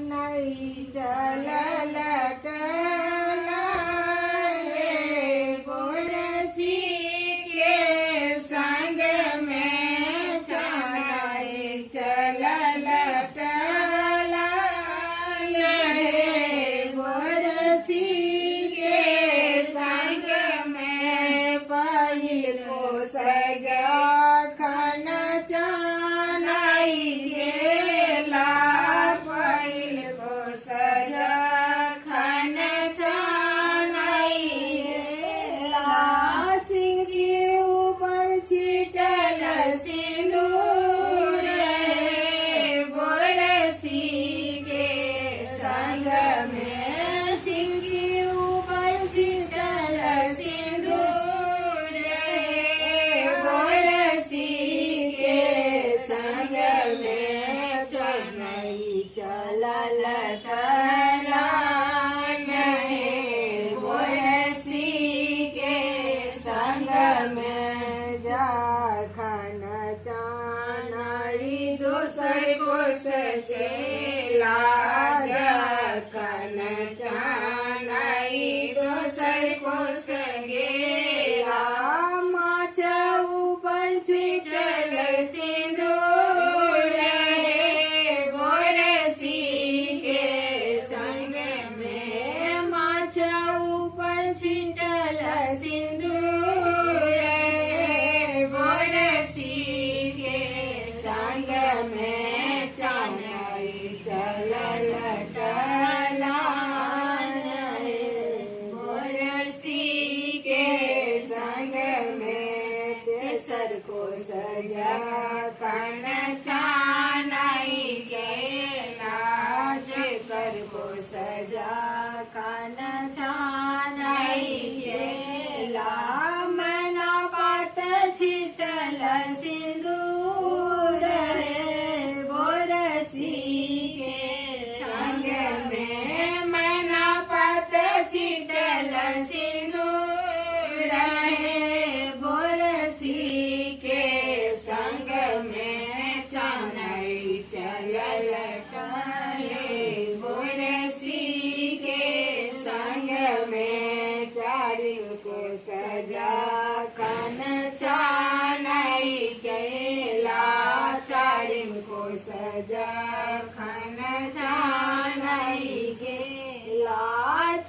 नहीं चल लटला रे बोरसी के संग में नहीं चल लटला रे बोरसी के संग में पहिल को सजा खाना चानाई गेला पहिल को सजा खाना चानाई गेला सिंह के ऊपर छिटल सिंदूर बोरसी के संग में सिंह के ऊपर छिटल सिंदूर बोरसी के संग में नहीं चल लटला नहीं बोरसी के संग में जा खाना चानाई दोसर को सचेला जा खाना चानाई दोसर को सगेला माचा ऊपर छिटल सिंदूर बोरसी के संग में माचा ऊपर छिटल सिंदूर बोरसी के संग में चानाई चल लटला बोरसी के संग में तेसर को सजा कन चानाई गेला तेसर को सजा कन चानाई गेला मना पात छिटल सिंदूर बोरसी के संग में मना पात छिटल सिंदूर बोरसी के संग में चानाई चल लटले बोरसी के संग में चारिम को सजा कन चानाई गेला चारिम को सजा खन चानाई गेला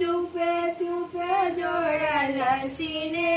चुपे चुपे जोड़ल सीने